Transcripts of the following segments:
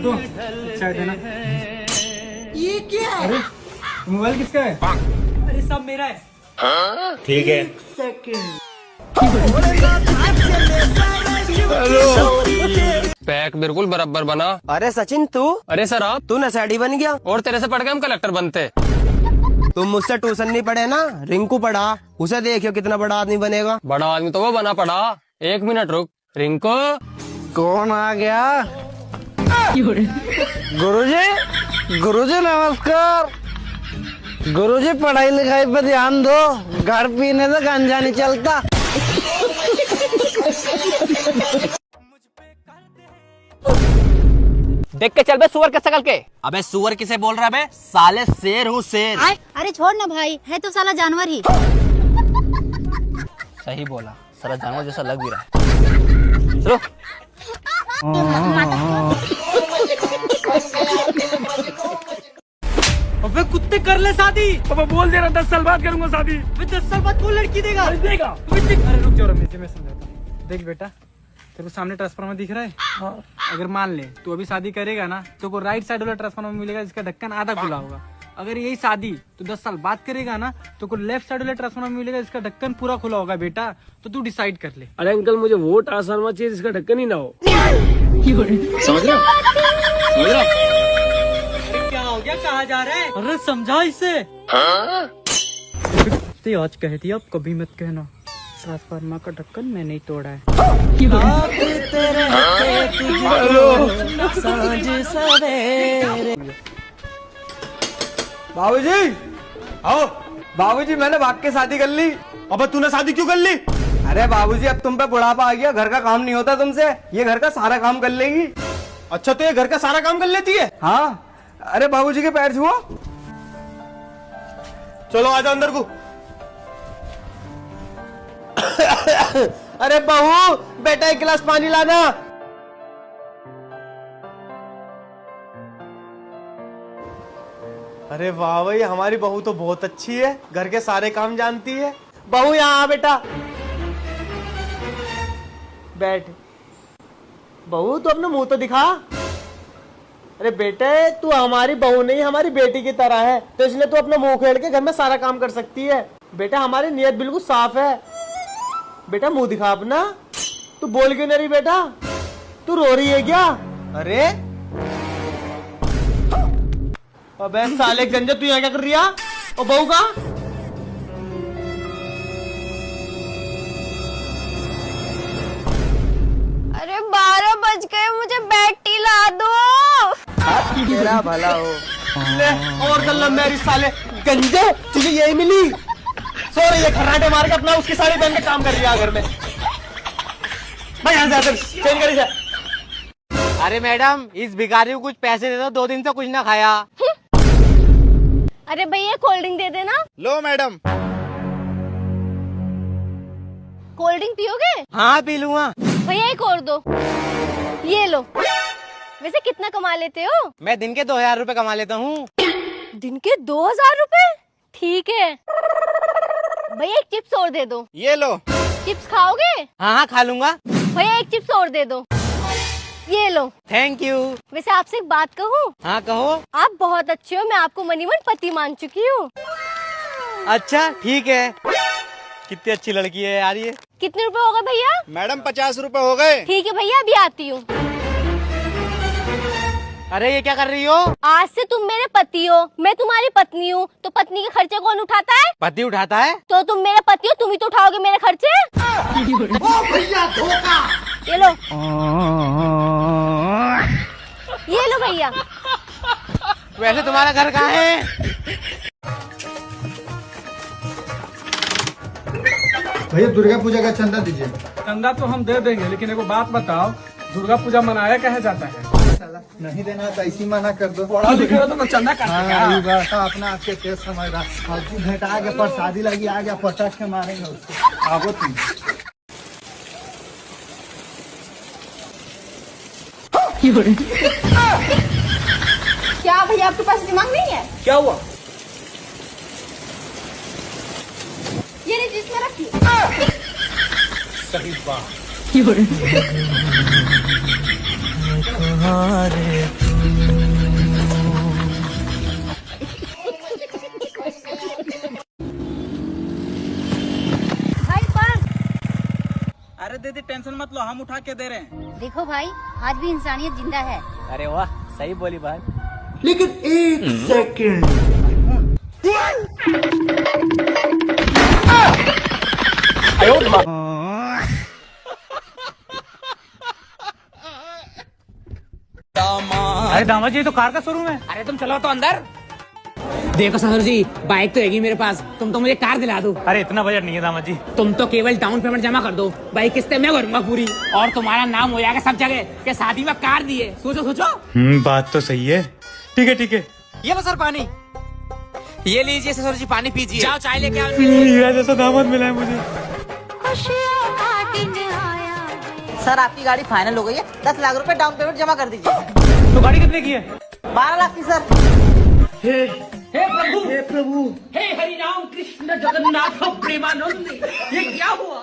तो चाय देना। ये क्या है? अरे मोबाइल किसका है? अरे सब मेरा है। ठीक है। सेकंड। पैक बिल्कुल बराबर बना। अरे सचिन तू? अरे सर आप? तू नशेड़ी बन गया। और तेरे से पढ़ के हम कलेक्टर बनते। तुम मुझसे ट्यूशन नहीं पढ़े ना, रिंकू पढ़ा, उसे देखियो कितना बड़ा आदमी बनेगा। बड़ा आदमी तो वो बना पड़ा। 1 मिनट रुक। रिंकू कौन आ गया? गुरुजी, गुरुजी नमस्कार। गुरुजी पढ़ाई लिखाई पे ध्यान दो, घर पीने से गांजा नहीं चलता। देख के चल बे सुअर के शकल के। अबे सुअर किसे बोल रहा बे? साले शेर हूँ शेर। अरे छोड़ ना भाई, है तो साला जानवर ही। सही बोला, साला जानवर जैसा लग भी रहा है। चलो। अबे कुत्ते कर ले शादी। पापा बोल दे रहा 10 साल बाद करूंगा शादी। 10 साल बाद कौन लड़की देगा? देगा। अरे रुक जाओ रमेश जी, मैं समझाता हूँ। देख बेटा, तेरे को सामने ट्रांसफार्मर दिख रहा है? हाँ। अगर मान ले तू अभी शादी करेगा ना, तो को राइट साइड वाला ट्रांसफार्मर मिलेगा जिसका ढक्कन आधा खुला होगा। अगर यही शादी तो 10 साल बाद करेगा ना, तो को लेफ्ट साइड वाला ट्रांसफार्मर मिलेगा जिसका ढक्कन पूरा खुला होगा। बेटा तो तू डिसाइड कर ले। अरे अंकल, मुझे वो ट्रांसफार्मर चाहिए जिसका ढक्कन ही ना हो। समझ रहे हो? क्या हो गया, कहाँ जा रहा है? अरे समझा इसे। आज कह दिया, अब कभी मत कहना ट्रांसफार्मर का ढक्कन मैं नहीं तोड़ा है। बाबूजी आओ। बाबूजी मैंने भाग के शादी कर ली। अब तूने शादी क्यों कर ली? अरे बाबूजी अब तुम पे बुढ़ापा आ गया, घर का काम नहीं होता तुमसे, ये घर का सारा काम कर लेगी। अच्छा तो ये घर का सारा काम कर लेती है? हाँ। अरे बाबूजी के पैर छुओ। चलो आजा अंदर को। अरे बहू, बेटा 1 गिलास पानी लाना। अरे वाह भाई, हमारी बहू तो बहुत अच्छी है, घर के सारे काम जानती है। बहू यहाँ आ बेटा, बैठ। बहू तू अपना मुंह तो दिखा। अरे बेटे, तू हमारी बहू नहीं हमारी बेटी की तरह है, तो इसलिए तू अपना मुंह खेल के घर में सारा काम कर सकती है। बेटा हमारी नीयत बिल्कुल साफ है। बेटा मुंह दिखा अपना। तू बोल क्यों नहीं रही बेटा? तू रो रही है क्या? अरे अबे साले गंजा, तू यहाँ क्या कर रही है? और बहू का? अरे 12 बज गए, मुझे बैटी ला दो। तेरा भला हो। ले और गल्ला मेरी साले गंजे, तुझे यही मिली? सो रही है खर्राटे मार के अपना उसकी साड़ी पहन के काम कर रही है घर में। भाई यहाँ से चेंज करी जा। अरे मैडम, इस भिखारी को कुछ पैसे दे दो, 2 दिन से कुछ ना खाया। अरे भैया कोल्ड ड्रिंक दे देना। लो मैडम। कोल्ड ड्रिंक पियोगे? हाँ पी लूंगा। भैया एक और दो। ये लो। वैसे कितना कमा लेते हो? मैं दिन के 2000 रुपए कमा लेता हूँ। दिन के 2000 रुपए? ठीक है भैया, एक चिप्स और दे दो। ये लो। चिप्स खाओगे? हाँ हाँ खा लूंगा। भैया एक चिप्स और दे दो। ये लो। Thank you. वैसे आपसे एक बात कहूँ? हाँ कहो। आप बहुत अच्छे हो, मैं आपको मनीमन पति मान चुकी हूँ। अच्छा ठीक है। कितनी अच्छी लड़की है यार ये। कितने रुपए होगा भैया? मैडम 50 रुपए हो गए। ठीक है भैया, अभी आती हूँ। अरे ये क्या कर रही हो? आज से तुम मेरे पति हो, मैं तुम्हारी पत्नी हूँ, तो पत्नी के खर्चे कौन उठाता है? पति उठाता है। तो तुम मेरे पति हो, तुम ही तो उठाओगे मेरे खर्चे। ओ भैया धोखा। ये लो। ये लो भैया। वैसे तुम्हारा घर कहाँ है? भैया दुर्गा पूजा का चंदा दीजिए। चंदा तो हम दे देंगे, लेकिन एगो बात बताओ, दुर्गा पूजा मनाया कहे जाता है? नहीं देना तो ऐसी मना कर दो। पढ़ा लिखा तो चंदा काटेगा। अपना आपके तेज समझ रहा। और तू भेंटा आ गया, प्रसादी लगी आ गया, पचास के मारेंगे उसको। आओ तुम। क्या भैया आपके पास दिमाग नहीं है? क्या हुआ? ये नहीं, जिसमें रखिए। सही बात। टेंशन मत लो, हम उठा के दे रहे हैं। देखो भाई, आज भी इंसानियत जिंदा है। अरे वाह, सही बोली भाई। लेकिन एक सेकंड, अरे दामाद जी, तो कार का शोरूम है। अरे तुम चलो तो अंदर। देखो ससुर जी, बाइक तो हैगी मेरे पास, तुम तो मुझे कार दिला दो। अरे इतना बजट नहीं है दामाद जी। तुम तो केवल डाउन पेमेंट जमा कर दो, बाइक किस्तें मैं भरूंगा पूरी, और तुम्हारा नाम हो जाएगा सब जगह कि शादी में कार दी है। सोचो सोचो। बात तो सही है। ठीक है ठीक है। ये लो सर पानी, ये लीजिए ससुर जी, पानी पीजिए। जाओ चाय लेके आओ। हीरा जैसा दामाद मिला है मुझे। सर आपकी गाड़ी फाइनल हो गई है, 10 लाख रुपए डाउन पेमेंट जमा कर दीजिए। तो गाड़ी कितने की है? 12 लाख की सर। हे प्रभु, हे हरि राम कृष्ण जगन्नाथ प्रेमानंद, ये क्या हुआ?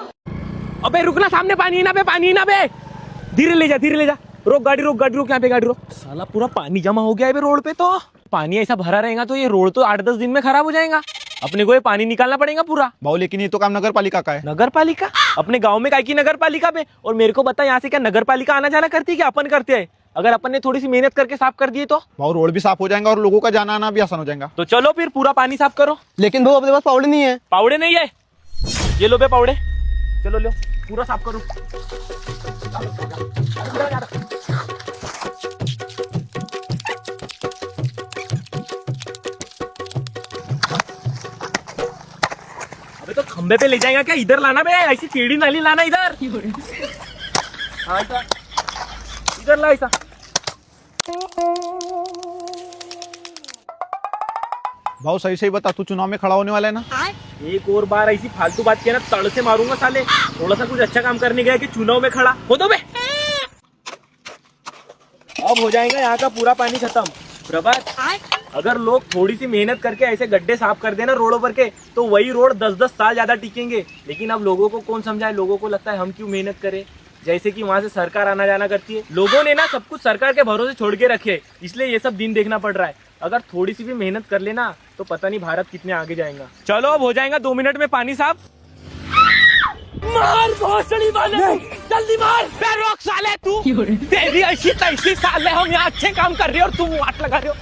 अबे रुकना, सामने पानी है ना बे, पानी है ना बे। धीरे ले जा, धीरे ले जा। रोक गाड़ी, रोक गाड़ी, रोक, यहाँ पे गाड़ी रोक। साला पूरा पानी जमा हो गया है बे रोड पे। तो पानी ऐसा भरा रहेगा तो ये रोड तो 8-10 दिन में खराब हो जाएगा। अपने को ये पानी निकालना पड़ेगा पूरा। भाऊ लेकिन ये तो काम नगर पालिका का है। नगर पालिका? अपने गांव में काय की नगर पालिका पे? और मेरे को बता, यहाँ से क्या नगर पालिका आना जाना करती है क्या? अपन करते हैं। अगर अपन ने थोड़ी सी मेहनत करके साफ कर दिए तो भाऊ रोड भी साफ हो जाएगा और लोगों का जाना आना भी आसान हो जाएगा। तो चलो फिर पूरा पानी साफ करो। लेकिन भाऊ अपने पास पाउडर नहीं है। पावड़े नहीं है? ये लो बे पावड़े, चलो लो पूरा साफ करो। अबे तो खंबे पे ले जाएगा क्या? इधर लाना बे, ऐसी टेढ़ी नाली लाना इधर। हाँ, ऐसा इधर ला ऐसा। भाऊ सही सही बता, तू चुनाव में खड़ा होने वाला है ना? एक और बार ऐसी फालतू बात किया ना, तड़ से मारूंगा साले। थोड़ा सा कुछ अच्छा काम करने गया कि चुनाव में खड़ा हो दो बे। अब हो जाएगा यहाँ का पूरा पानी खत्म। प्रभात, अगर लोग थोड़ी सी मेहनत करके ऐसे गड्ढे साफ कर देना रोडों पर के, तो वही रोड 10-10 साल ज्यादा टिकेंगे। लेकिन अब लोगों को कौन समझाए? लोगों को लगता है हम क्यों मेहनत करें, जैसे कि वहां से सरकार आना जाना करती है। लोगों ने ना सब कुछ सरकार के भरोसे छोड़ के रखे, इसलिए ये सब दिन देखना पड़ रहा है। अगर थोड़ी सी भी मेहनत कर लेना तो पता नहीं भारत कितने आगे जाएगा। चलो अब हो जाएगा 2 मिनट में पानी साफ। मार भोसड़ी वाले, जल्दी मार। रोक साले, तू तेरी ऐसी तैसी साले, हम यहाँ अच्छे काम कर रहे हो और तुम वाट लगा रहे हो।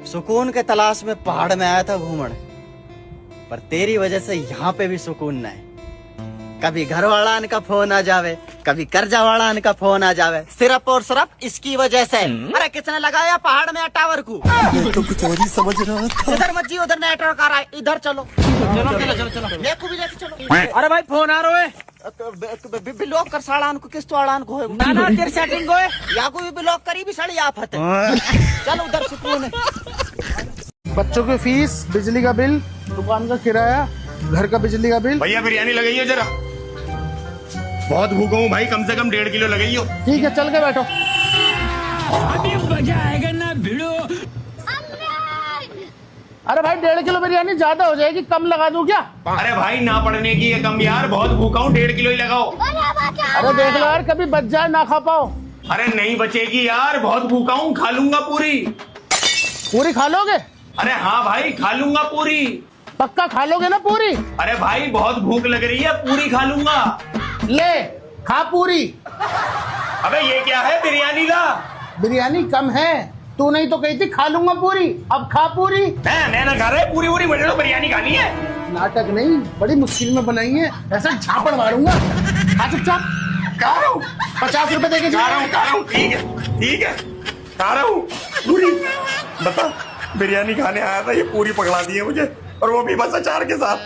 सुकून के तलाश में पहाड़ में आया था घूमने, पर तेरी वजह से यहाँ पे भी सुकून नहीं। कभी घर वाला का फोन आ जावे, कभी कर्जा वाला का फोन आ जावे, सिर्फ और सिर्फ इसकी वजह से। अरे किसने लगाया पहाड़ में टावर को? तो कुछ और ही समझ रहा था। इधर मत जी, उधर नेटवर्क आ रहा है, इधर चलो चलो चलो चलो चलो, लेको भी लेके चलो। अरे भाई फोन आ रहा है। ब्लॉक कर साड़ान को, किस तो आड़ान को है ना ना, तेरी सेटिंग है। या को भी ब्लॉक करी भी साड़ी आफत है। चलो उधर सुकून है। बच्चों की फीस, बिजली का बिल, दुकान का किराया, घर का बिजली का बिल। भैया बिरयानी लगाइए जरा, बहुत भूखा हूँ भाई, कम से कम 1.5 किलो लगाइयो। ठीक है, चल के बैठो। अभी मजा आएगा ना भिड़ो। अरे भाई 1.5 किलो बिरयानी ज्यादा हो जाएगी, कम लगा दूं क्या? अरे भाई ना पड़ने की है कम यार, बहुत भूखा हूँ, 1.5 किलो ही लगाओ। अरे देख लो यार, कभी बच जाए ना खा पाओ। अरे नहीं बचेगी यार, बहुत भूखा हूँ, खा लूंगा पूरी। पूरी खा लोगे? अरे हाँ भाई खा लूंगा पूरी। पक्का खा लोगे ना पूरी? अरे भाई बहुत भूख लग रही है, पूरी खा लूंगा। ले खा पूरी। अबे ये क्या है, बिरयानी ला। बिरयानी कम है, तू नहीं तो कही थी खा लूंगा पूरी, अब खा पूरी। मैं ना खा रहे, पूरी पूरी बड़े बिरयानी खानी है। नाटक नहीं, बड़ी मुश्किल में बनाई है, ऐसा झापड़ मारूंगा। खा चुपचाप। खा रहा हूँ, 50 रुपए देके खा रहा हूँ, ठीक है खा रहा हूँ पूरी। बता, बिरयानी खाने आया था, ये पूरी पकड़ा दी है मुझे, और वो भी बस अचार के साथ।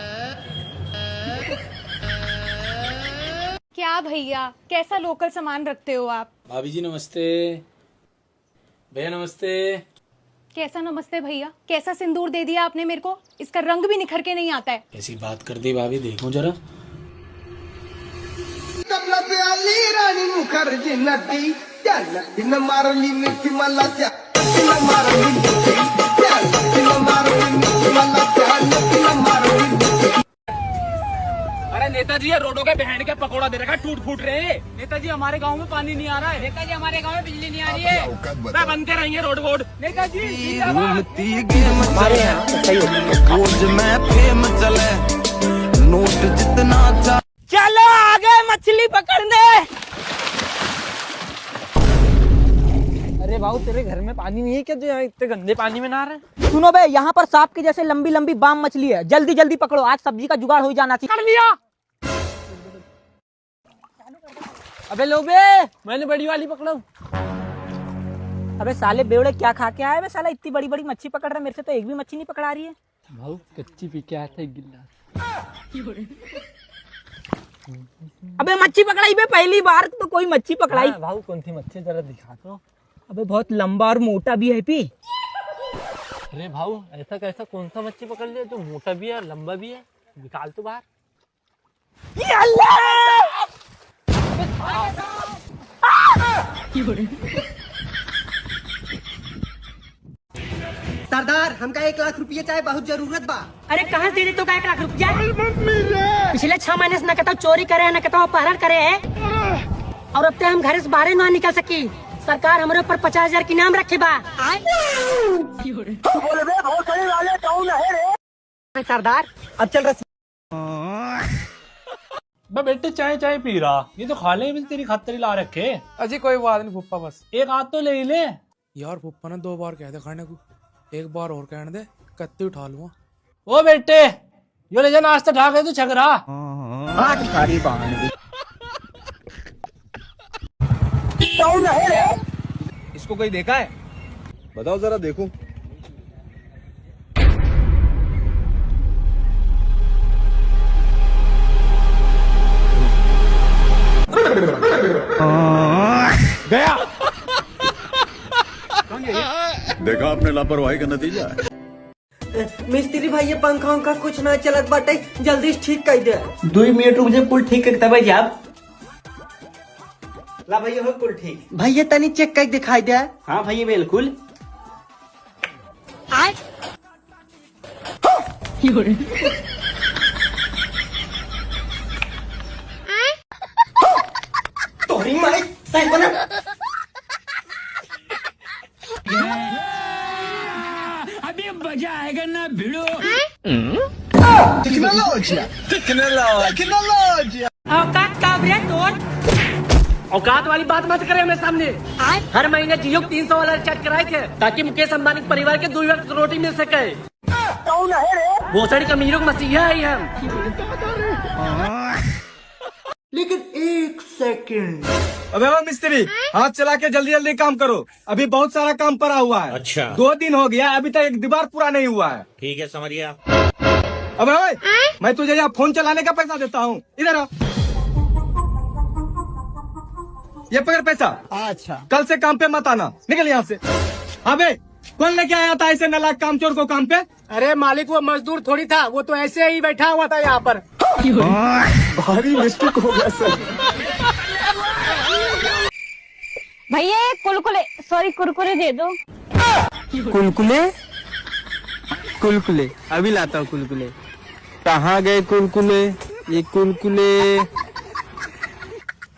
क्या भैया, कैसा लोकल सामान रखते हो आप? भाभी जी नमस्ते। भैया नमस्ते। कैसा नमस्ते भैया? कैसा सिंदूर दे दिया आपने मेरे को? इसका रंग भी निखर के नहीं आता है। ऐसी बात कर दी भाभी, देखो जरा। रानी मुखर्जी नदी अरे नेताजी, ये रोडों के बहन के पकौड़ा दे रखा, टूट फूट रहे हैं। नेताजी हमारे गांव में पानी नहीं आ रहा है। नेताजी, हमारे गांव में बिजली नहीं आ रही है, बनते रहेंगे रोड वोड। नेताजी हमारे यहाँ नोट जितना चलो आगे मछली पकड़ने। अरे भाऊ तेरे घर में पानी नहीं है क्या जो यहाँ इतने गंदे पानी में नहा रहे? सुनो बे, यहाँ पर सांप के जैसे लंबी लंबी बाम मछली है, जल्दी जल्दी पकड़ो, आज सब्जी का जुगाड़ हो ही जाना चाहिए। कर लिया। अबे लो बे, मैंने बड़ी वाली पकड़ा। अबे साले बेवड़े क्या खा के आए? साला इतनी बड़ी बड़ी मच्छी पकड़ रहा है, मेरे से तो एक भी मच्छी नहीं पकड़ा रही है। भाऊ कच्ची पी के आया था एक गिलास। अबे मच्छी पकड़ाई बे, पहली बार तो कोई मच्छी पकड़ाई। भाऊ कौन सी मच्छी जरा दिखा दो। अबे बहुत लंबा और मोटा भी है पी। अरे भाऊ ऐसा कैसा कौन सा मच्छी पकड़ लिया जो मोटा भी है लंबा भी है? निकाल तो बाहर। सरदार हमका 1 लाख रुपया चाहे, बहुत जरूरत बा। अरे कहाँ दे दे तो 1 लाख रुपया? पिछले 6 महीने से न कहता चोरी करे न कहता अपहरण करे है, और अब तक हम घर से बाहर ना निकल सकी। सरकार हमारे ऊपर 50,000 की नाम रखे बा। सरदार अब चल रहा। बेटे चाय चाय पी रहा, ये तो खा ले भी तेरी खातिर ला रखे। अजी कोई बात नहीं फुप्पा, बस एक हाथ तो ले ले यार। फुप्पा ने 2 बार कह दे खाने को, एक बार और कहने दे कत्ती उठा लूंगा। ओ बेटे यो ले जा नाश्ता ढा के तू छक रहा। इसको कोई देखा है? बताओ जरा देखूं। गया। देखा आपने लापरवाही का नतीजा है। मिस्त्री भाई ये पंखा उनका कुछ ना चलत बाटे, जल्दी से ठीक कर दे। 2 मिनट रुक जा, कुल ठीक करता भाई आप। ला भैया हो कुल ठीक। भैया तनी चेक कर दिखाई दे। हाँ भैया बिल्कुल। तोरी माई सही बना। अभी मजा आएगा ना भिड़ो। औकात का बे तोड़। औकात वाली बात मत करे मेरे सामने। हर महीने जियो 300 वाला रिचार्ज कराए थे ताकि मुकेश अंबानी के परिवार के 2 वक्त रोटी मिल सके। भोसड़ी कमीरों का मसीहा है हम। लेकिन 1 सेकंड। अबे वो मिस्त्री, हाथ चला के जल्दी जल्दी काम करो, अभी बहुत सारा काम पड़ा हुआ है। अच्छा 2 दिन हो गया, अभी तक एक दीवार पूरा नहीं हुआ है। ठीक है समझ गया। अबे ओए, मैं तुझे यहाँ फोन चलाने का पैसा देता हूँ, इधर आ। ये पकड़ पैसा। अच्छा कल से काम पे मत आना, निकल यहाँ से। अबे कौन लेके आया था ऐसे नालायक कामचोर को काम पे? अरे मालिक वो मजदूर थोड़ी था, वो तो ऐसे ही बैठा हुआ था यहाँ पर। भारी मिस्टेक हो गया सर। भैया ये कुलकुले सॉरी कुरकुरे दे दो। कुलकुले कुलकुले अभी लाता हूँ। कुलकुले कहाँ गए कुलकुले? ये कुलकुले,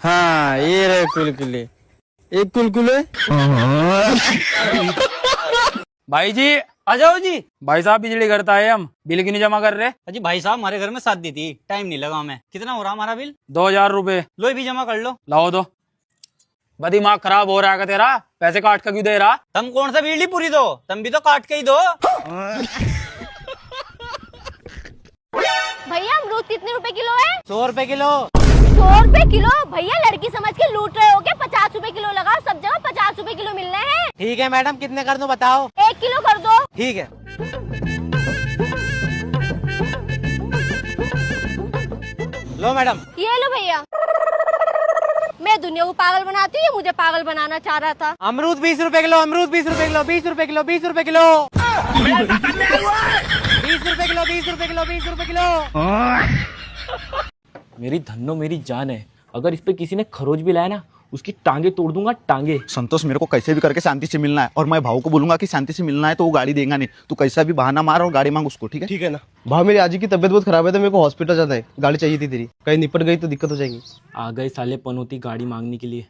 हाँ ये रहे कुलकुले। एक कुलकुले। भाई जी आ जाओ जी। भाई साहब बिजली घर आए, हम बिल क्यों नहीं जमा कर रहे? अजी भाई साहब हमारे घर में शादी थी, टाइम नहीं लगा हमें। कितना हो रहा हमारा बिल? 2,000 रुपए। लो भी जमा कर लो। लाओ दो। दिमाग खराब हो रहा है तेरा, पैसे काट कर क्यों दे रहा? तुम कौन सा बिजली पूरी दो, तुम भी तो काट के ही दो। भैया अमरूद कितने रुपए किलो है? 100 रुपए किलो। 100 रुपए किलो? भैया लड़की समझ के लूट रहे हो क्या? 50 रुपए किलो लगाओ, सब जगह 50 रुपए किलो मिल रहे हैं। ठीक है मैडम, कितने कर दूं बताओ? 1 किलो कर दो। ठीक है। लो मैडम। ये लो भैया। मैं दुनिया को पागल बनाती हूँ, ये मुझे पागल बनाना चाह रहा था। अमरूद 20 रुपए किलो, अमरूद 20 रुपए किलो, 20 रुपए किलो, 20 रुपए किलो, 20 रुपए किलो, 20 रुपए किलो, 20 रुपए किलो। मेरी धन्नो मेरी जान है, अगर इस पे किसी ने खरोच भी लाया ना, उसकी टांगे तोड़ दूंगा, टांगे। संतोष मेरे को कैसे भी करके शांति से मिलना है, और मैं भाव को बोलूंगा कि शांति से मिलना है तो वो गाड़ी देगा नहीं। तू कैसा भी बहाना मार और गाड़ी मांग उसको, ठीक है? ठीक है ना भाव। मेरी आजी की तबीयत बहुत खराब है तो मेरे को हॉस्पिटल जाना है, गाड़ी चाहिए थी तेरी, कहीं निपट गई तो दिक्कत हो जाएगी। आ गए साले पनौती गाड़ी मांगने के लिए।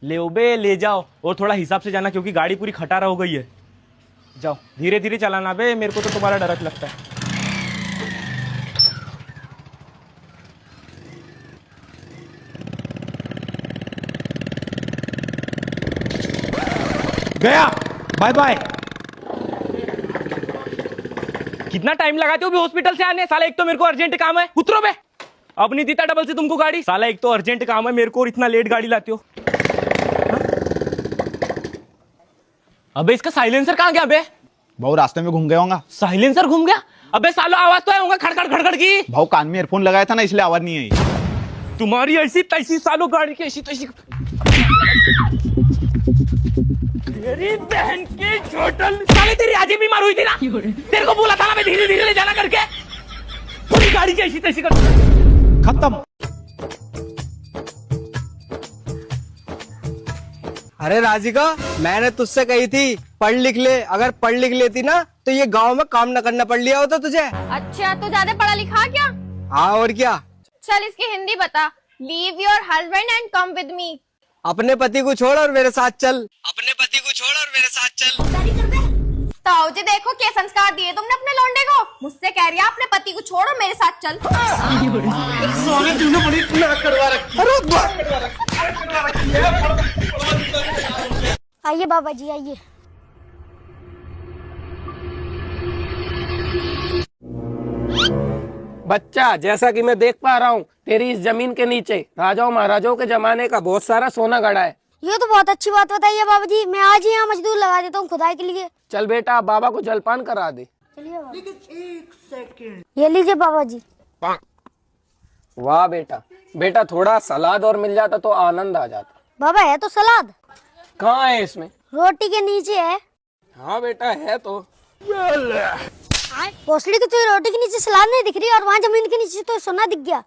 ले बे ले जाओ, और थोड़ा हिसाब से जाना क्योंकि गाड़ी पूरी खटारा हो गई है। जाओ धीरे धीरे चलाना बे, मेरे को तो तुम्हारा डर लगता है। गया, बाय बाय। कितना टाइम लगाते हो भी हॉस्पिटल से आने? साला एक तो मेरे को अर्जेंट काम है, उतरो बे। अब नहीं देता डबल से तुमको गाड़ी। साला एक तो अर्जेंट काम है मेरे को और इतना लेट गाड़ी लाते हो। अबे इसका साइलेंसर कहाँ गया बे? भाऊ रास्ते में घूम गया होगा। साइलेंसर घूम गया? अबे सालो आवाज तो आया होगा खड़खड़ खड़खड़ की। भाऊ कान में ईयरफोन लगाया था ना, इसलिए आवाज नहीं आई। तुम्हारी ऐसी तैसी सालो गाड़ी की ऐसी तैसी। तेरी बहन की छोटल साले, तेरी आजी बीमार हुई थी ना, तेरे को बोला था ना मैं धीरे धीरे ले जाना करके। पूरी गाड़ी की ऐसी तैसी कर खत्म। अरे राधिका, मैंने तुझसे कही थी पढ़ लिख ले। अगर पढ़ लिख लेती ना तो ये गांव में काम न करना पड़ लिया होता तुझे। अच्छा, तू ज्यादा पढ़ा लिखा क्या? हाँ और क्या। चल इसकी हिंदी बता। Leave your husband and come with me. अपने पति को छोड़ और मेरे साथ चल। अपने पति को छोड़ और मेरे साथ चल। ताऊ जी देखो क्या संस्कार दिए तुमने अपने लौंडे को। मुझसे कह रही है अपने पति को छोड़ और मेरे साथ चल। सोने तूने बड़ी नाक कटवा रखी है। आइए बाबा जी आइए। बच्चा, जैसा कि मैं देख पा रहा हूँ तेरी इस जमीन के नीचे राजाओं महाराजाओं के जमाने का बहुत सारा सोना गड़ा है। ये तो बहुत अच्छी बात बताई है बाबा जी। मैं आज ही यहाँ मजदूर लगा देता हूँ खुदाई के लिए। चल बेटा, बाबा को जलपान करा दे। ये लीजिए बाबा जी। वाह बेटा, बेटा थोड़ा सलाद और मिल जाता तो आनंद आ जाता। बाबा है तो सलाद। कहाँ है इसमें? रोटी के नीचे है। हाँ बेटा है तो। पोसली की तुझे रोटी के नीचे सलाद नहीं दिख रही और वहाँ जमीन के नीचे तो सोना दिख गया।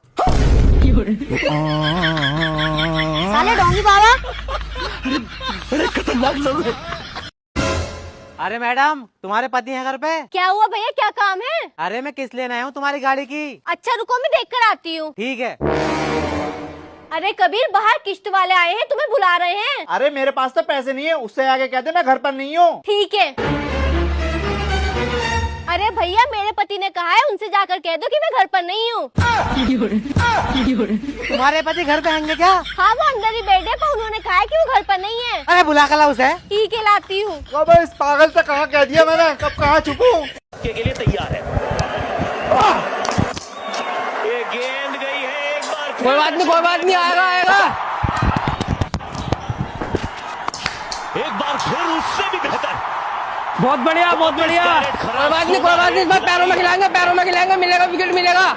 साले डोंगी बाबा। अरे मैडम, तुम्हारे पति हैं घर पे? क्या हुआ भैया, क्या काम है? अरे मैं किस लेने आया हूँ तुम्हारी गाड़ी की। अच्छा रुको मैं देख कर आती हूँ। ठीक है। अरे कबीर, बाहर किश्त वाले आए हैं, तुम्हें बुला रहे हैं। अरे मेरे पास तो पैसे नहीं है, उससे आगे कह दे मैं घर पर नहीं हूँ। ठीक है। अरे भैया, मेरे पति ने कहा है उनसे जाकर कह दो कि मैं घर पर नहीं हूँ। तुम्हारे पति घर पे होंगे क्या? हाँ वो अंदर ही बैठे, पर उन्होंने कहा है कि वो घर पर नहीं है। अरे बुला कर ला उसे। ठीक है लाती हूँ। अबे इस पागल से कहाँ कह दिया मैंने, कब कहाँ छुपूं? के लिए तैयार है। ये गेंद गई है एक बार। कोई बात नहीं, कोई बात नहीं, आएगा आएगा। एक बार फिर उससे भी बेहतर। बहुत बढ़िया, बहुत बढ़िया। कोई बात नहीं, कोई बात नहीं, इस बार पैरों में खिलाएंगे, पैरों में खिलाएंगे, मिलेगा विकेट मिलेगा।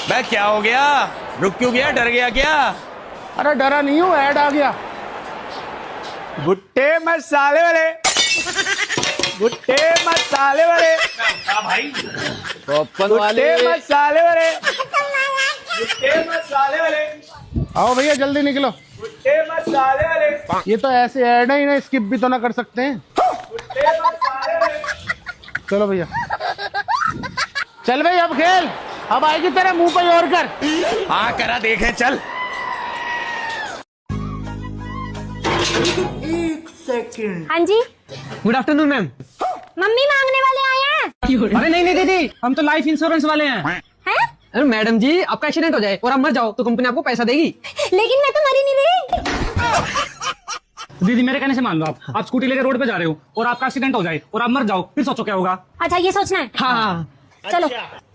बे क्या हो गया? रुक क्यों गया? डर गया क्या? अरे डरा नहीं हूँ, ऐड आ गया। भुट्टे मसाले वाले, भुट्टे मसाले वाले, भाई भुट्टे मसाले वाले, भुट्टे मसाले वाले। आओ भैया जल्दी निकलो। भुट्टे मसाले वाले। ये तो ऐसे ऐड है, इन्हें स्किप भी तो ना कर सकते हैं। भुट्टे मसाले वाले। चलो भैया, चल भाई अब खेल। अब आएगी तेरे मुंह पे और कर। हाँ करा देखे, चल। हाँ जी, गुड आफ्टरनून मैम। मम्मी मांगने वाले आए हैं। अरे नहीं नहीं दीदी, हम तो लाइफ इंश्योरेंस वाले हैं। हैं? अरे मैडम जी, आपका एक्सीडेंट हो जाए और आप मर जाओ तो कंपनी आपको पैसा देगी। लेकिन मैं तो मरी नहीं रही। दीदी मेरे कहने से मान लो, आप स्कूटी लेकर रोड पे जा रहे हो और आपका एक्सीडेंट हो जाए और आप मर जाओ, फिर सोचो क्या होगा। अच्छा ये सोचना है। हाँ। चलो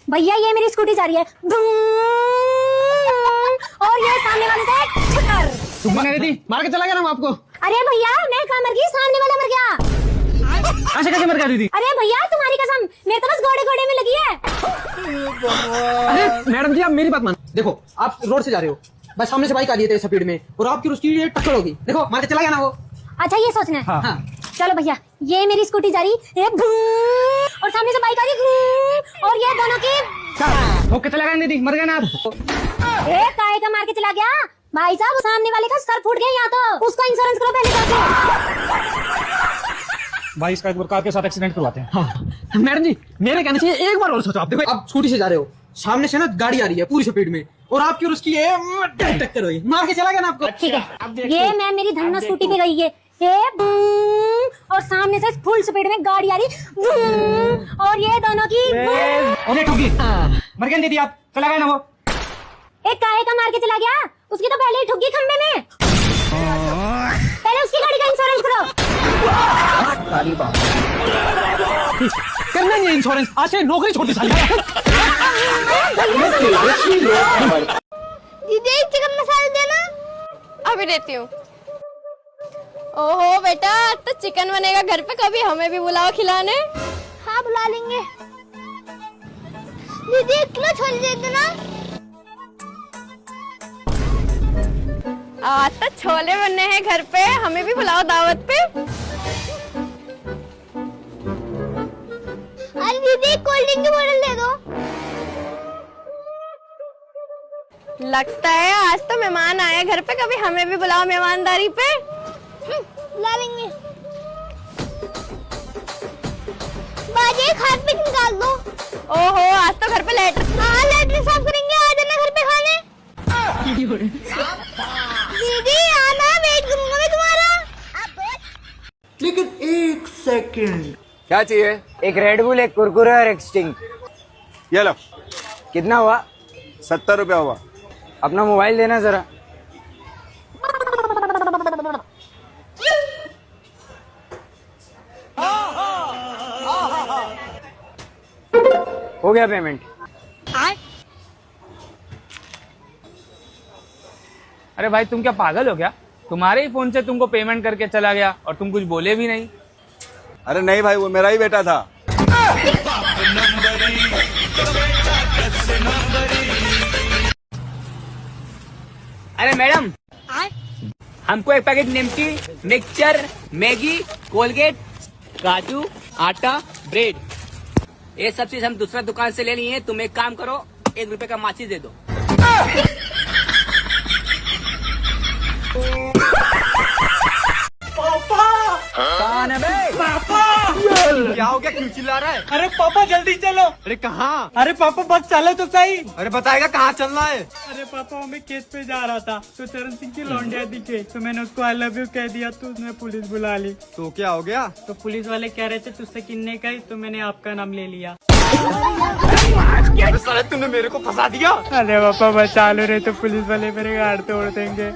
भैया, ये मेरी स्कूटी जा रही है और ये सामने वाले से छक्कर। दीदी मार के चला गया ना आपको। अरे भैया, मैं कहाँ मर गई, सामने वाला मर गया। ऐसे कैसे मर गया दीदी? अरे भैया तुम्हारी कसम, मेरे तो बस घोड़े घोड़े में लगी है। अरे मैडम जी, आप मेरी बात मान। देखो आप रोड से जा रहे हो, बस सामने से बाइक आ रही है स्पीड में और आपकी उसकी ये टक्कर होगी। देखो मार के चला गया ना वो। अच्छा ये सोचना है। हाँ। चलो भैया, ये मेरी स्कूटी जा रही है और सामने से बाइक आ रही और ये दोनों की ओके चला गया दीदी, मर गए ना आप। काय का मार के चला गया भाई साहब, सामने वाले का सर फूट गया। यहाँ तो उसका इंश्योरेंस करो पहले जाके। भाई इसका एक बार कार के साथ एक्सीडेंट करवाते हैं। हाँ। मैडम जी मेरे कहने से एक बार और सोचो। आप देखो, आप स्कूटी से जा रहे हो, सामने से ना गाड़ी आ रही है पूरी स्पीड में और आपकी और उसकी टक्कर हुई, मार के चला गया ना आपको। ठीक है, ये मैं मेरी धन्ना स्कूटी पे गई है और सामने से फुल स्पीड में गाड़ी आ रही और ये दोनों की अरे ठुकी मर गए दीदी आप, चला गया ना वो। एक काहे का मार के चला गया, उसकी तो पहले ही ठुकी खंबे में। पहले उसकी गाड़ी का इंश्योरेंस कराओ। करना नहीं है इंश्योरेंस, आज से नौकरी छोड़ दी साली। दीदी एक चिकन मसाला देना। अभी देती हूँ। ओहो बेटा, तो चिकन बनेगा घर पे, कभी हमें भी बुलाओ खिलाने। हाँ बुला लेंगे। दीदी 1 किलो छोले दे देना। आज तो छोले बनने हैं घर पे, हमें भी बुलाओ दावत पे। अरे दीदी कोल्ड ड्रिंक की बोतल दे दो। लगता है आज तो मेहमान आए घर पे, कभी हमें भी बुलाओ मेहमानदारी पे। बुला लेंगे। बाजी एक हाथ पे निकाल दो। ओहो, आज तो घर पे लेटर। हाँ लेटर साफ करेंगे, आ जाना घर पे खाने। दीदी आना, वेट करूंगा मैं तुम्हारा। लेकिन 1 सेकंड। क्या चाहिए? एक रेड बुल, एक कुरकुरे और एक स्टिंग। ये लो। कितना हुआ? 70 रुपया हुआ। अपना मोबाइल देना जरा। हो गया पेमेंट। अरे भाई तुम क्या पागल हो क्या? तुम्हारे ही फोन से तुमको पेमेंट करके चला गया और तुम कुछ बोले भी नहीं। अरे नहीं भाई, वो मेरा ही बेटा था। अरे मैडम, हमको एक पैकेट निमकी, मिक्सचर, मैगी, कोलगेट, काजू, आटा, ब्रेड, ये सब चीज हम दूसरा दुकान से ले लिए हैं। तुम एक काम करो, 1 रुपए का माचिस दे दो। कौन है बे? पापा क्या हो गया, क्यों चिल्ला रहा है? अरे पापा जल्दी चलो। अरे कहाँ? अरे पापा बस चलो तो सही। अरे बताएगा कहाँ चलना है? अरे पापा मैं केस पे जा रहा था तो चरण सिंह की लौंडिया दिखे, तो मैंने उसको आई लव यू कह दिया, तो उसने पुलिस बुला ली। तो क्या हो गया? तो पुलिस वाले कह रहे थे तुझसे किन्ने का ही, तो मैंने आपका नाम ले लिया। साले तूने मेरे को फंसा दिया। अरे पापा बचा लो, रहे तो पुलिस वाले मेरे गाड़ तोड़ देंगे।